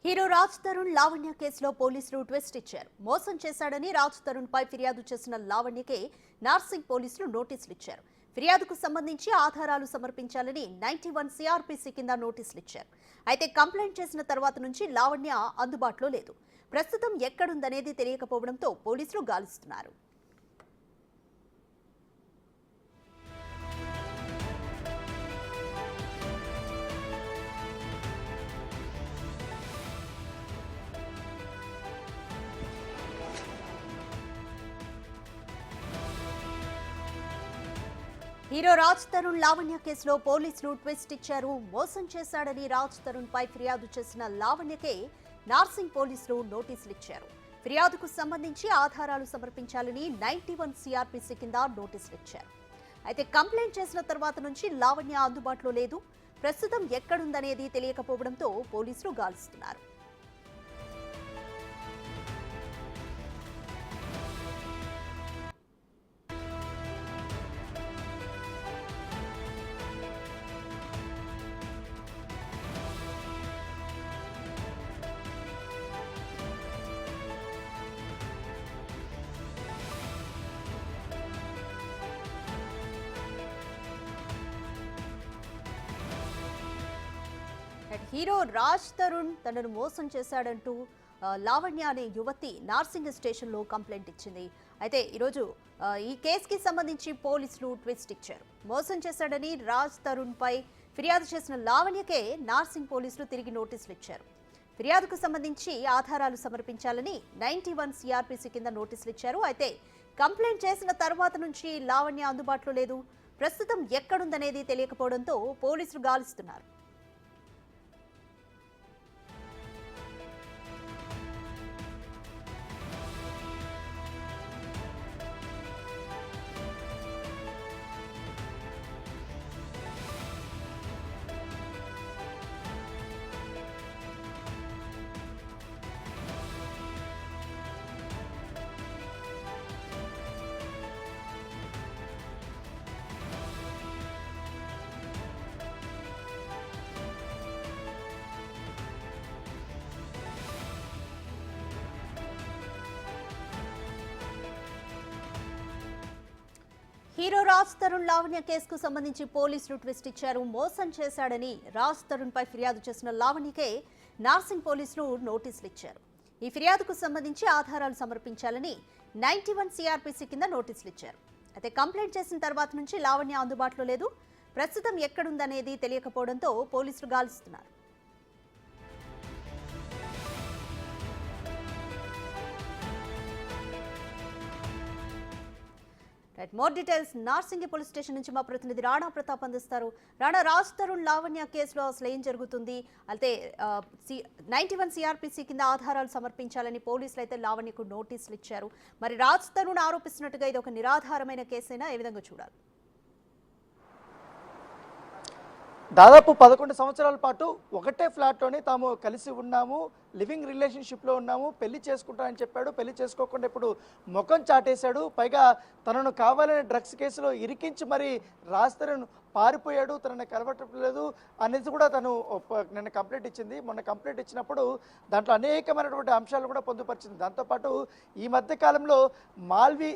Hero Raj Tarun Lavanya కేసులో పోలీసులు twist ఇచ్చారు. మోసం చేశాడని రాజ్ తరుణ్ పై ఫిర్యాదు చేసిన లావణ్యకే నార్సింగ్ పోలీసులు నోటీసులు ఇచ్చారు. ఫిర్యాదుకు సంబంధించి ఆధారాలు సమర్పించాలని 91 సిఆర్పిసి కింద నోటీసులు ఇచ్చారు. అయితే కంప్లైంట్ చేసిన తర్వాత నుంచి లావణ్య అందుబాటులో లేదు. ప్రస్తుతం ఎక్కడుందనేది తెలియకపోవడంతో పోలీసులు గాలిస్తున్నారు. హీరో రాజ్ తరుణ్ లావణ్య కేసులో పోలీసులు ట్విస్ట్ ఇచ్చారు. మోసం చేశాడని రాజ్ తరుణ్ పై ఫిర్యాదు చేసిన లావణ్యకే నార్సింగ్ పోలీసులు నోటీసులు ఇచ్చారు. ఫిర్యాదుకు సంబంధించి ఆధారాలు సమర్పించాలని 91 సిఆర్పిసి కింద నోటీసులు ఇచ్చారు. అయితే కంప్లైంట్ చేసిన తర్వాత నుంచి లావణ్య అందుబాటులో లేదు. ప్రస్తుతం ఎక్కడుందనేది తెలియకపోవడంతో పోలీసులు గాలిస్తున్నారు. హీరో రాజ్ తరుణ్ తనను మోసం చేశాడంటూ లావణ్య అనే యువతి నార్సింగ్ స్టేషన్లో కంప్లైంట్ ఇచ్చింది. అయితే ఈరోజు ఈ కేసుకి సంబంధించి పోలీసులు ట్విస్ట్ ఇచ్చారు. మోసం చేశాడని రాజ్ తరుణ్ పై ఫిర్యాదు చేసిన లావణ్యకే నార్సింగ్ పోలీసులు తిరిగి నోటీసులు ఇచ్చారు. ఫిర్యాదుకు సంబంధించి ఆధారాలు సమర్పించాలని 91 సిఆర్పిసి కింద నోటీసులు ఇచ్చారు. అయితే కంప్లైంట్ చేసిన తర్వాత నుంచి లావణ్య అందుబాటులో లేదు. ప్రస్తుతం ఎక్కడుందనేది తెలియకపోవడంతో పోలీసులు గాలిస్తున్నారు. హీరో రాజ్ తరుణ్ లావణ్య కేసుకు సంబంధించి పోలీసులు ట్విస్ట్ ఇచ్చారు. మోసం చేశాడని రాజ్ తరుణ్ పై ఫిర్యాదు చేసిన లావణ్యకే నార్సింగ్ పోలీసులు నోటీసులు ఇచ్చారు. ఈ ఫిర్యాదుకు సంబంధించి ఆధారాలు సమర్పించాలని 91 సిఆర్పిసి కింద నోటీసులు ఇచ్చారు. అయితే కంప్లైంట్ చేసిన తర్వాత నుంచి లావణ్య అందుబాటులో లేదు. ప్రస్తుతం ఎక్కడుందనేది తెలియకపోవడంతో పోలీసులు గాలిస్తున్నారు. More details Narsingi police station నుంచి మా ప్రతినిధి రాణా ప్రతాప్ అందిస్తారు. రాణా, రాజ్ తరుణ్ లావణ్య కేసులో అసలు ఏం జరుగుతుంది? అయితే 91 సిఆర్పిసి కింద ఆధారాలు సమర్పించాలని పోలీసులు అయితే లావణ్యకు నోటీసులు ఇచ్చారు. మరి రాజ్ తరుణ్ ఆరోపిస్తున్నట్టుగా ఇది ఒక నిరాధారమైన కేసైనా ఏ విధంగా చూడాలి? దాదాపు 11 సంవత్సరాల పాటు ఒకటే ఫ్లాట్లోనే తాము కలిసి ఉన్నాము, లివింగ్ రిలేషన్షిప్లో ఉన్నాము, పెళ్లి చేసుకుంటానని చెప్పాడు. పెళ్లి చేసుకోకుండా ఇప్పుడు ముఖం చాటేశాడు. పైగా తనను కావాలనే డ్రగ్స్ కేసులో ఇరికించి మరి రాజ్ తరుణ్ పారిపోయాడు, తనని కలవట్లేదు అనేది కూడా తను నిన్న కంప్లైంట్ ఇచ్చింది. మొన్న కంప్లైంట్ ఇచ్చినప్పుడు దాంట్లో అనేకమైనటువంటి అంశాలు కూడా పొందుపరిచింది. దాంతోపాటు ఈ మధ్య కాలంలో మాల్వి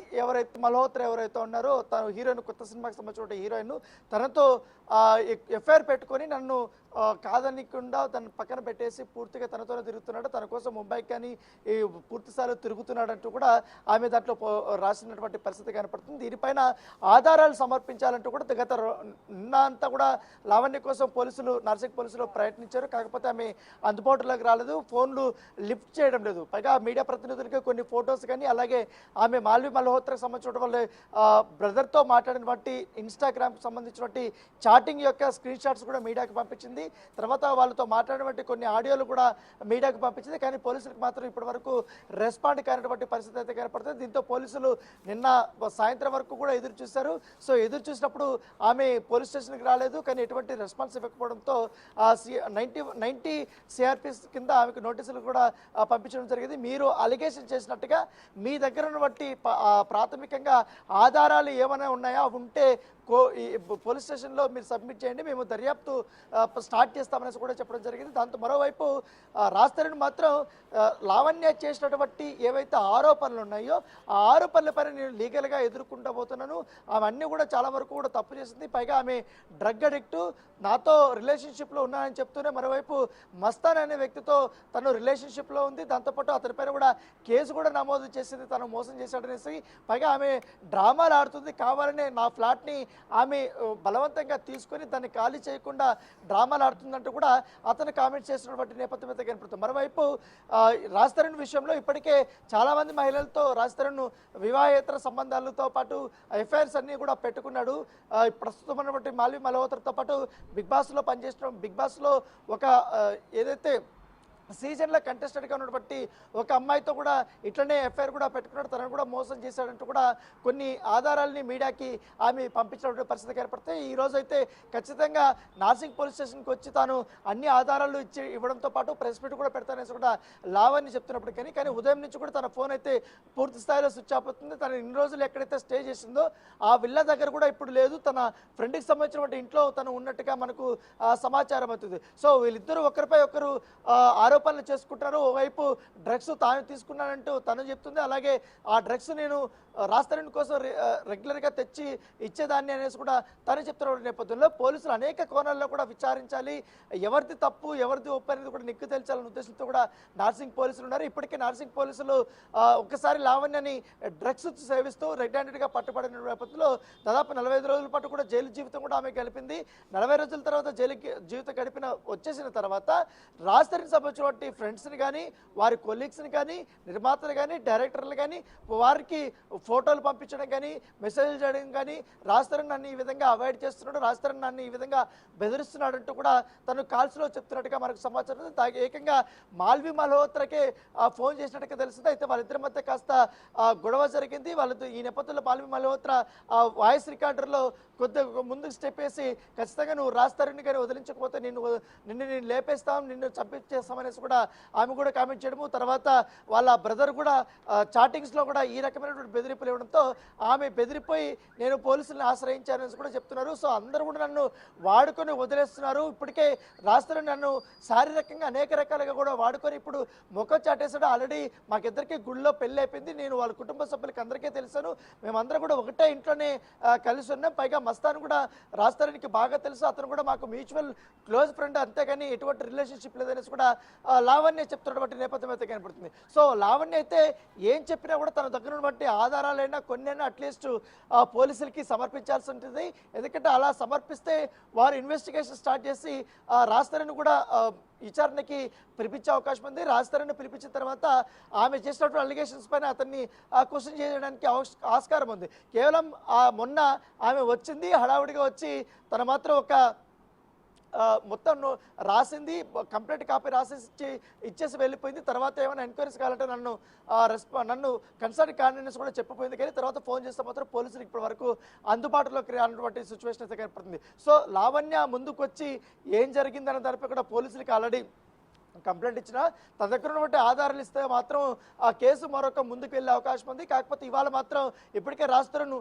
మల్హోత్రా ఎవరైతే ఉన్నారో తను హీరోయిన్, కొత్త సినిమాకి సంబంధించిన హీరోయిన్, తనతో ఎఫ్ఐఆర్ పెట్టుకొని నన్ను కాదనికుండా తన పక్కన పెట్టేసి పూర్తిగా తనతోనే తిరుగుతున్నాడు, తన కోసం ముంబైకి కానీ ఈ పూర్తిస్థాయిలో తిరుగుతున్నాడంటూ కూడా ఆమె దాంట్లో రాసినటువంటి పరిస్థితి కనపడుతుంది. దీనిపైన ఆధారాలు సమర్పించాలంటూ కూడా గత నిన్న అంతా కూడా లావణ్య కోసం నార్సింగ్ పోలీసులు ప్రయత్నించారు. కాకపోతే ఆమె అందుబాటులోకి రాలేదు, ఫోన్లు లిఫ్ట్ చేయడం లేదు. పైగా మీడియా ప్రతినిధులకి కొన్ని ఫొటోస్ కానీ అలాగే ఆమె మాల్వి మల్హోత్రాకి సంబంధించిన వాళ్ళ బ్రదర్తో మాట్లాడినటువంటి ఇన్స్టాగ్రామ్కి సంబంధించినటువంటి చాటింగ్ యొక్క స్క్రీన్ షాట్స్ కూడా మీడియాకి పంపించింది. తర్వాత వాళ్ళతో మాట్లాడినటువంటి కొన్ని ఆడియోలు కూడా మీడియాకు పంపించింది. కానీ పోలీసులకు మాత్రం ఇప్పటి వరకు రెస్పాండ్ కానటువంటి పరిస్థితి అయితే కనపడుతుంది. దీంతో పోలీసులు నిన్న సాయంత్రం వరకు కూడా ఎదురు చూశారు. సో ఎదురు చూసినప్పుడు ఆమె పోలీస్ స్టేషన్కి రాలేదు, కానీ ఎటువంటి రెస్పాన్స్ ఇవ్వకపోవడంతో 90 సిఆర్పిస్ కింద ఆమెకు నోటీసులు కూడా పంపించడం జరిగింది. మీరు అలిగేషన్ చేసినట్టుగా మీ దగ్గర ఉన్నటువంటి ప్రాథమికంగా ఆధారాలు ఏమైనా ఉన్నాయా, ఉంటే ఈ పోలీస్ స్టేషన్లో మీరు సబ్మిట్ చేయండి, మేము దర్యాప్తు స్టార్ట్ చేస్తామనేసి కూడా చెప్పడం జరిగింది. దాంతో మరోవైపు రాజ్ తరుణ్ మాత్రం లావణ్య చేసినటువంటి ఏవైతే ఆరోపణలు ఉన్నాయో ఆ ఆరోపణలపైన నేను లీగల్గా ఎదుర్కొంటూ పోతున్నాను, అవన్నీ కూడా చాలా వరకు కూడా తప్పు చేసింది, పైగా ఆమె డ్రగ్ అడిక్ట్, నాతో రిలేషన్షిప్లో ఉన్నానని చెప్తూనే మరోవైపు మస్తాన్ అనే వ్యక్తితో తను రిలేషన్షిప్లో ఉంది, దాంతోపాటు అతనిపైన కూడా కేసు కూడా నమోదు చేసింది, తను మోసం చేశాడనేసి, పైగా ఆమె డ్రామాలు ఆడుతుంది, కావాలనే నా ఫ్లాట్ని ఆమె బలవంతంగా తీసుకొని దాన్ని ఖాళీ చేయకుండా డ్రామాలు ఆడుతుందంటూ కూడా అతను కామెంట్ చేసినటువంటి నేపథ్యం అయితే కనపడుతుంది. మరోవైపు రాజ్ తరుణ్ విషయంలో ఇప్పటికే చాలామంది మహిళలతో రాజ్ తరుణ్ వివాహేతర సంబంధాలతో పాటు ఎఫ్ఐఆర్స్ అన్నీ కూడా పెట్టుకున్నాడు. ప్రస్తుతం ఉన్నటువంటి మాల్వి మల్హోత్రాతో పాటు బిగ్ బాస్లో పనిచేసిన బిగ్ బాస్లో ఒక ఏదైతే సీజన్లో కంటెస్టెంట్గా ఉన్నటువంటి ఒక అమ్మాయితో కూడా ఇట్లనే ఎఫ్ఐఆర్ కూడా పెట్టుకున్నాడు, తనను కూడా మోసం చేశాడంటూ కూడా కొన్ని ఆధారాలని మీడియాకి ఆమె పంపించినటువంటి పరిస్థితి ఏర్పడితే ఈరోజు అయితే ఖచ్చితంగా నార్సింగ్ పోలీస్ స్టేషన్కి వచ్చి తాను అన్ని ఆధారాలు ఇవ్వడంతో పాటు ప్రెస్ మీట్ కూడా పెడతానేసి కూడా లావణ్య చెప్తున్నప్పుడు కానీ ఉదయం నుంచి కూడా తన ఫోన్ అయితే పూర్తి స్థాయిలో స్విచ్ ఆఫ్ అవుతుంది. తను ఇన్ని రోజులు ఎక్కడైతే స్టే చేసిందో ఆ విల్లా దగ్గర కూడా ఇప్పుడు లేదు, తన ఫ్రెండ్కి సంబంధించినటువంటి ఇంట్లో తను ఉన్నట్టుగా మనకు సమాచారం అవుతుంది. సో వీళ్ళిద్దరూ ఒకరిపై ఒకరు ఆరోపణలు చేసుకుంటారు. ఓవైపు డ్రగ్స్ తాను తీసుకున్నానంటూ తను చెప్తుంది, అలాగే ఆ డ్రగ్స్ నేను రాజ్ తరుణ్ కోసం రెగ్యులర్గా తెచ్చి ఇచ్చేదాన్ని అనేసి కూడా తను చెప్తున్న నేపథ్యంలో పోలీసులు అనేక కోణాల్లో కూడా విచారించాలి, ఎవరిది తప్పు ఎవరిది ఒప్పు అనేది కూడా నిక్కు తేల్చాలనే ఉద్దేశంతో కూడా నార్సింగ్ పోలీసులు ఉన్నారు. ఇప్పటికే నార్సింగ్ పోలీసులు ఒక్కసారి లావణ్యని డ్రగ్స్ సేవిస్తూ రెడ్ హ్యాండెడ్గా పట్టుబడిన నేపథ్యంలో దాదాపు 45 రోజుల పాటు కూడా జైలు జీవితం కూడా ఆమె గడిపింది. 40 రోజుల తర్వాత జైలు జీవితం వచ్చేసిన తర్వాత రాజ్ తరుణ్ సంబంధించినటువంటి ఫ్రెండ్స్ని కానీ వారి కొలీగ్స్ని కానీ నిర్మాతలు కానీ డైరెక్టర్లు కానీ వారికి ఫోటోలు పంపించడం కానీ మెసేజ్లు చేయడం కానీ రాజ్ తరుణ్ నన్ను ఈ విధంగా అవాయిడ్ చేస్తున్నాడు, రాజ్ తరుణ్ నన్ను ఈ విధంగా బెదిరిస్తున్నాడు అంటూ కూడా తను కాల్స్లో చెప్తున్నట్టుగా మనకు సమాచారం. ఏకంగా మాల్వి మల్హోత్రాకే ఫోన్ చేసినట్టుగా తెలిసింది. అయితే వాళ్ళిద్దరి మధ్య కాస్త గొడవ జరిగింది. వాళ్ళతో ఈ నేపథ్యంలో మాల్వి మల్హోత్రా వాయిస్ రికార్డర్లో కొద్దిగా ముందుకు స్టెప్ వేసి ఖచ్చితంగా నువ్వు రాజ్ తరుణ్ గారిని వదిలించకపోతే నిన్ను నేను లేపేస్తాం, నిన్ను చంపించేస్తామనేసి కూడా ఆమె కూడా కామెంట్ చేయడము, తర్వాత వాళ్ళ బ్రదర్ కూడా చాటింగ్స్లో కూడా ఈ రకమైనటువంటి బెదిరింపులు ఇవ్వడంతో ఆమె బెదిరిపోయి నేను పోలీసులను ఆశ్రయించానని కూడా చెప్తున్నారు. సో అందరూ కూడా నన్ను వాడుకొని వదిలేస్తున్నారు, ఇప్పటికే రాజ్ తరుణ్ నన్ను శారీరకంగా అనేక రకాలుగా కూడా వాడుకొని ఇప్పుడు ముఖం చాటేశాడు. ఆల్రెడీ మాకిద్దరికి గుళ్ళో పెళ్ళి అయిపోయింది, నేను వాళ్ళ కుటుంబ సభ్యులకి అందరికీ తెలుసాను, మేమందరం కూడా ఒకటే ఇంట్లోనే కలిసి ఉన్నాం, పైగా మస్తాన్ కూడా రాజ్ తరుణ్కి బాగా తెలుసు, అతను కూడా మాకు మ్యూచువల్ క్లోజ్ ఫ్రెండ్, అంతేగాని ఎటువంటి రిలేషన్షిప్ లేదనేసి కూడా లావణ్య చెప్తున్నటువంటి నేపథ్యం అయితే కనపడుతుంది. సో లావణ్య అయితే ఏం చెప్పినా కూడా తన దగ్గర ఉన్నటువంటి ఆధారాలైనా కొన్నైనా అట్లీస్ట్ పోలీసులకి సమర్పించాల్సి ఉంటుంది. ఎందుకంటే అలా సమర్పిస్తే వారు ఇన్వెస్టిగేషన్ స్టార్ట్ చేసి రాజ్ తరుణ్ కూడా విచారణకి పిలిపించే అవకాశం ఉంది. రాజ్ తరుణ్ పిలిపించిన తర్వాత ఆమె చేసినటువంటి అలిగేషన్స్ పైన అతన్ని క్వశ్చన్ చేయడానికి ఆస్కారం ఉంది. కేవలం మొన్న ఆమె వచ్చింది హడావుడిగా వచ్చి తన మాత్రం ఒక మొత్తం రాసింది, కంప్లీట్ కాపీ రాసేసి ఇచ్చేసి వెళ్ళిపోయింది. తర్వాత ఏమైనా ఎంక్వైరీస్ కావాలంటే నన్ను కన్సర్న్ క్యాండిడేట్స్ కూడా చెప్పిపోయింది, కానీ తర్వాత ఫోన్ చేస్తే మాత్రం పోలీసులు ఇప్పటి వరకు అందుబాటులోకి రానటువంటి సిచ్యువేషన్ అయితే కనపడుతుంది. సో లావణ్య ముందుకు వచ్చి ఏం జరిగిందన్న దానిపై కూడా పోలీసులకి ఆల్రెడీ కంప్లైంట్ ఇచ్చినా తన దగ్గర ఉన్నటువంటి ఆధారాలు ఇస్తే మాత్రం ఆ కేసు మరొక ముందుకు వెళ్ళే అవకాశం ఉంది. కాకపోతే ఇవాళ మాత్రం ఇప్పటికే రాజ్ తరుణ్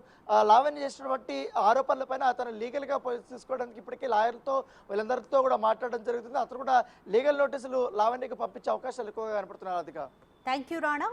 లావణ్య చేసినటువంటి ఆరోపణలపైన అతను లీగల్గా తీసుకోవడానికి ఇప్పటికే లాయర్లతో వీళ్ళందరితో కూడా మాట్లాడడం జరుగుతుంది. అతను కూడా లీగల్ నోటీసులు లావణ్యకి పంపించే అవకాశాలు ఎక్కువగా కనపడుతున్నారు. అదిగా థ్యాంక్ యూ రాణా.